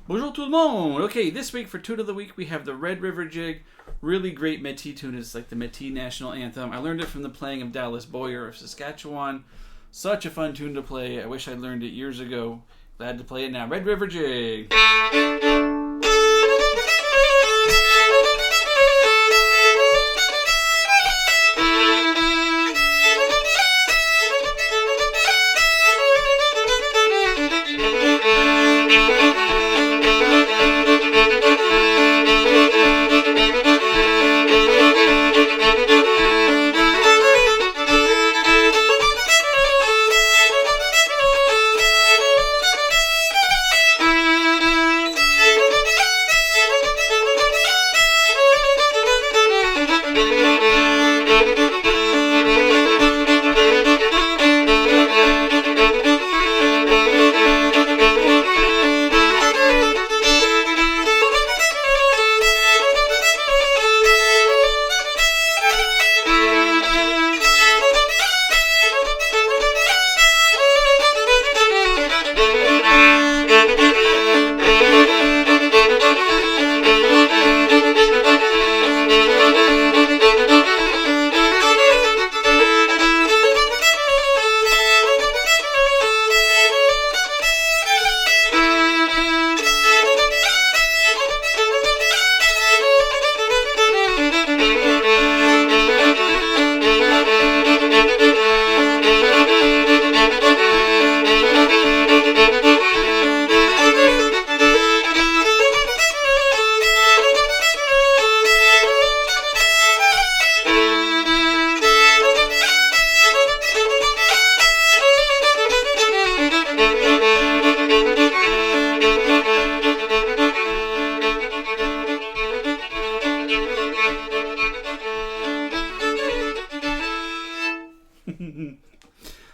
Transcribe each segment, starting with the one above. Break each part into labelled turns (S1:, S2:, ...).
S1: Bonjour tout le monde! Okay, this week for Tune of the Week we have the Red River Jig. Really great Métis tune. It's like the Métis national anthem. I learned it from the playing of Dallas Boyer of Saskatchewan. Such a fun tune to play. I wish I'd learned it years ago. Glad to play it now. Red River Jig.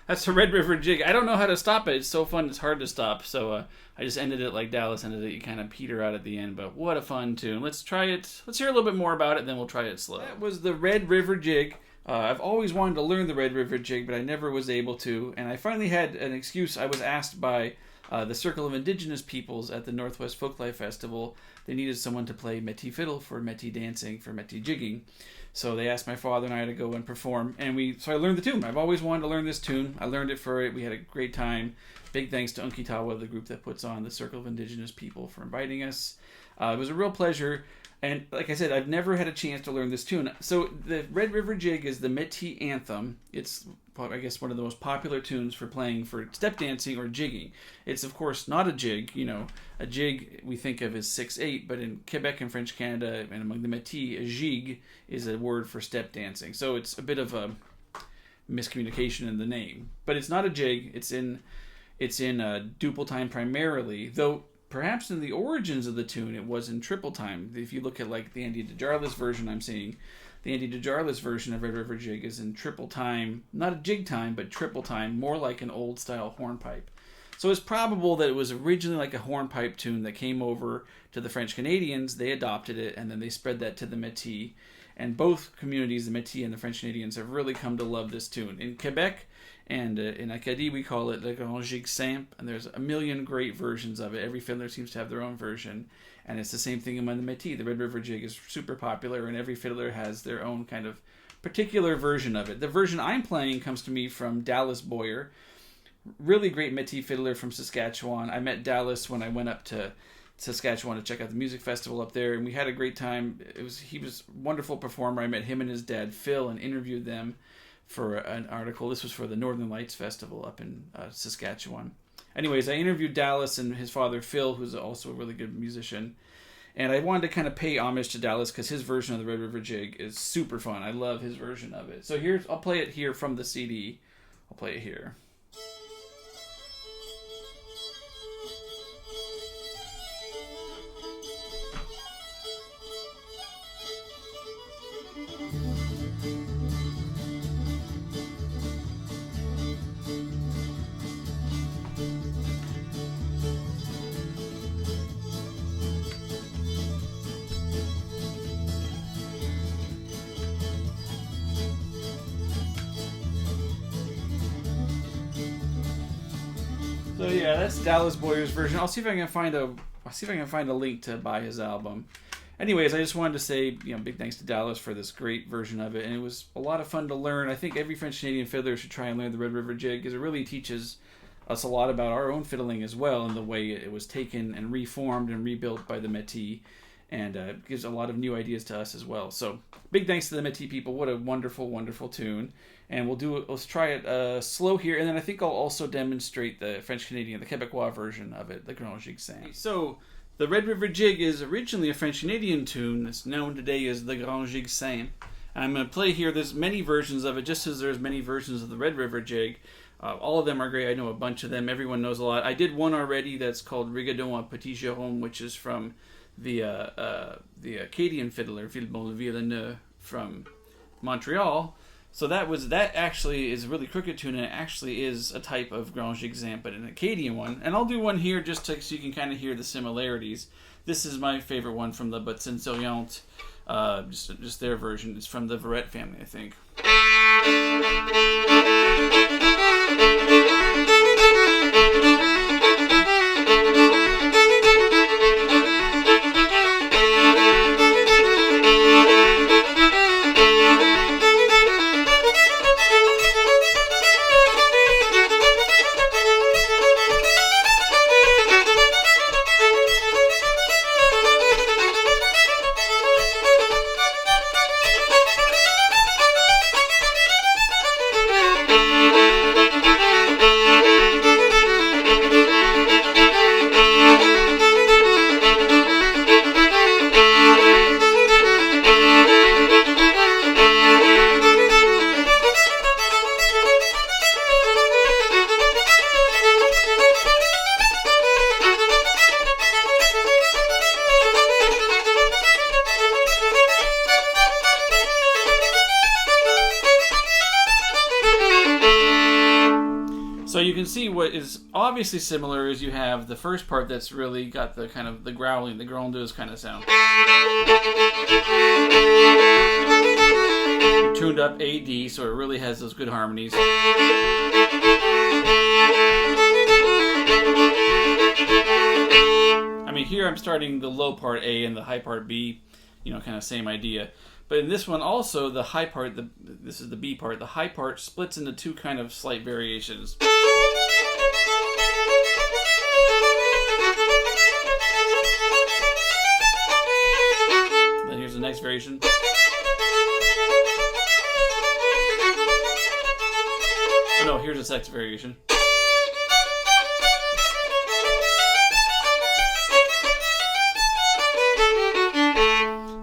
S1: That's the Red River Jig. I don't know how to stop it. It's so fun. It's hard to stop. So I just ended it like Dallas ended it. You kind of peter out at the end. But what a fun tune. Let's try it. Let's hear a little bit more about it, then we'll try it slow. That was the Red River Jig. I've always wanted to learn the Red River Jig, but I never was able to. And I finally had an excuse. I was asked by the Circle of Indigenous Peoples at the Northwest Folklife Festival. They needed someone to play Métis fiddle for Métis dancing, for Métis jigging. So they asked my father and I to go and perform, and so I learned the tune. I've always wanted to learn this tune. I learned it for it. We had a great time. Big thanks to Unkitawa, the group that puts on the Circle of Indigenous People, for inviting us. It was a real pleasure. And like I said, I've never had a chance to learn this tune. So the Red River Jig is the Métis anthem. It's, I guess, one of the most popular tunes for playing for step dancing or jigging. It's, of course, not a jig. You know, a jig we think of as 6/8, but in Quebec and French Canada and among the Métis, a jig is a word for step dancing. So it's a bit of a miscommunication in the name. But it's not a jig. It's in duple time primarily, though perhaps in the origins of the tune it was in triple time. If you look at like the Andy Dejarlis version I'm seeing, the Andy Dejarlis version of Red River Jig is in triple time, not a jig time, but triple time, more like an old style hornpipe. So it's probable that it was originally like a hornpipe tune that came over to the French Canadians, they adopted it, and then they spread that to the Métis. And both communities, the Métis and the French Canadians, have really come to love this tune. In Quebec and in Acadie, we call it the Grande Gigue Simple, and there's a million great versions of it. Every fiddler seems to have their own version, and it's the same thing among the Métis. The Red River Jig is super popular, and every fiddler has their own kind of particular version of it. The version I'm playing comes to me from Dallas Boyer, really great Métis fiddler from Saskatchewan. I met Dallas when I went up to Saskatchewan to check out the music festival up there, and we had a great time. He was a wonderful performer. I met him and his dad Phil and interviewed them for an article. This was for the Northern Lights Festival up in Saskatchewan. Anyways, I interviewed Dallas and his father Phil, who's also a really good musician, and I wanted to kind of pay homage to Dallas because his version of the Red River Jig is super fun. I love his version of it. So I'll play it here from the CD. I'll play it here. yeah, that's Dallas Boyer's version. I'll see if I can find a link to buy his album. Anyways, I just wanted to say, big thanks to Dallas for this great version of it, and it was a lot of fun to learn. I think every French Canadian fiddler should try and learn the Red River Jig, because it really teaches us a lot about our own fiddling as well, and the way it was taken and reformed and rebuilt by the Métis, and gives a lot of new ideas to us as well. So, big thanks to the Métis people. What a wonderful, wonderful tune. And let's try it slow here, and then I think I'll also demonstrate the French Canadian, the Quebecois version of it, the Grande Gigue Simple. So, the Red River Jig is originally a French Canadian tune that's known today as the Grande Gigue Simple. I'm going to play here. There's many versions of it, just as there's many versions of the Red River Jig. All of them are great. I know a bunch of them. Everyone knows a lot. I did one already that's called Rigodon à Petit Jérôme, which is from the Acadian fiddler Philbon Villeneuve from Montreal. So that actually is a really crooked tune, and it actually is a type of Grande Gigue Simple, but an Acadian one. And I'll do one here just so you can kind of hear the similarities. This is my favorite one from the But Sensoriente, just their version. It's from the Bouvette family, I think. So you can see what is obviously similar is you have the first part that's really got the kind of the growling, the grondeuse kind of sound. Tuned up A-D, so it really has those good harmonies. I mean, here I'm starting the low part A and the high part B, kind of same idea. But in this one also, the high part, this is the B part, the high part splits into two kind of slight variations. Then here's the next variation. Oh no, here's the next variation.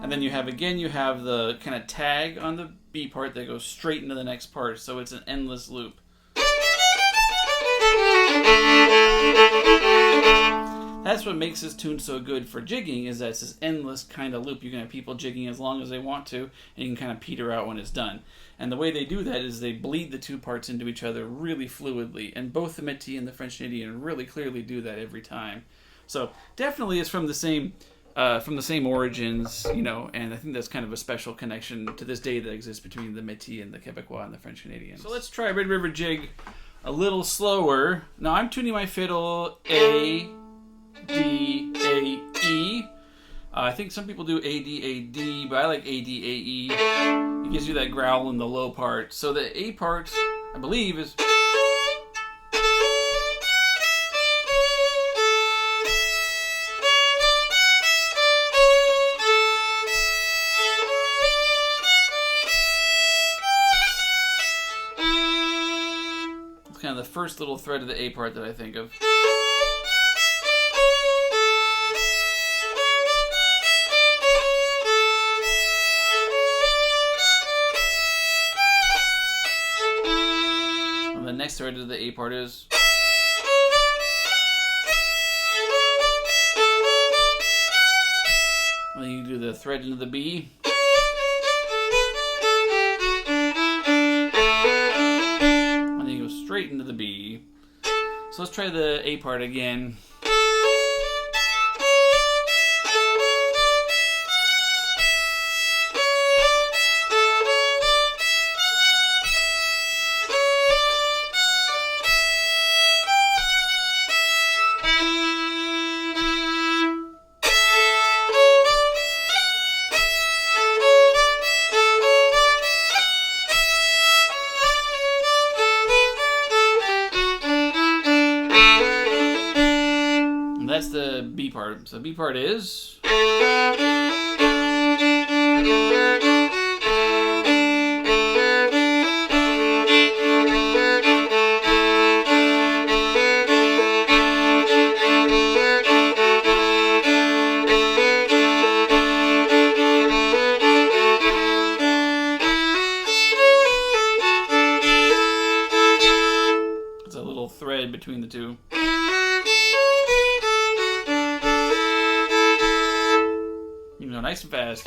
S1: And then you have the kind of tag on the B part that goes straight into the next part, so it's an endless loop. That's what makes this tune so good for jigging, is that it's this endless kind of loop. You can have people jigging as long as they want to, and you can kind of peter out when it's done. And the way they do that is they bleed the two parts into each other really fluidly, and both the Métis and the French Canadian really clearly do that every time. So definitely it's from the same origins, and I think that's kind of a special connection to this day that exists between the Métis and the Quebecois and the French Canadians. So let's try Red River Jig a little slower. Now I'm tuning my fiddle A, D, A, E. I think some people do A, D, A, D, but I like A, D, A, E. It gives you that growl in the low part. So the A part, I believe, is... kind of the first little thread of the A part that I think of. And the next thread of the A part is... And then you do the thread into the B. Straight into the B. So let's try the A part again. the B part. So the B part is... It's a little thread between the two. You know, nice and fast.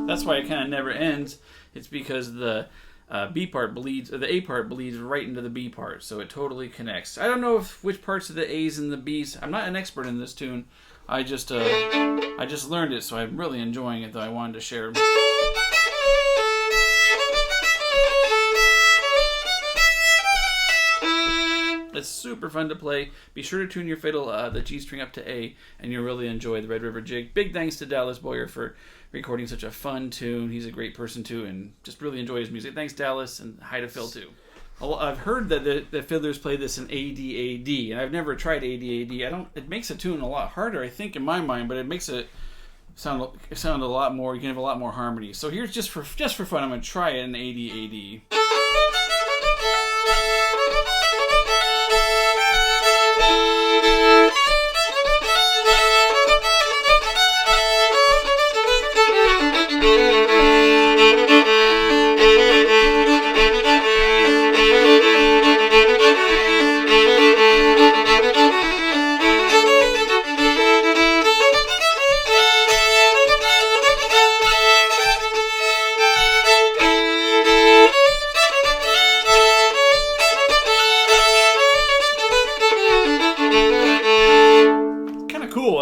S1: That's why it kind of never ends. It's because the B part bleeds, or the A part bleeds right into the B part, so it totally connects. I don't know which parts of the A's and the B's. I'm not an expert in this tune. I just learned it, so I'm really enjoying it. Though I wanted to share. It's super fun to play. Be sure to tune your fiddle, the G string up to A, and you'll really enjoy the Red River Jig. Big thanks to Dallas Boyer for recording such a fun tune. He's a great person too, and just really enjoy his music. Thanks, Dallas, and hi to Phil too. I've heard that the fiddlers play this in ADAD, and I've never tried ADAD. It makes a tune a lot harder, I think, in my mind, but it makes it sound a lot more. You can have a lot more harmony. So here's just for fun. I'm gonna try it in ADAD.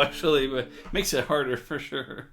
S1: Actually, but makes it harder for sure.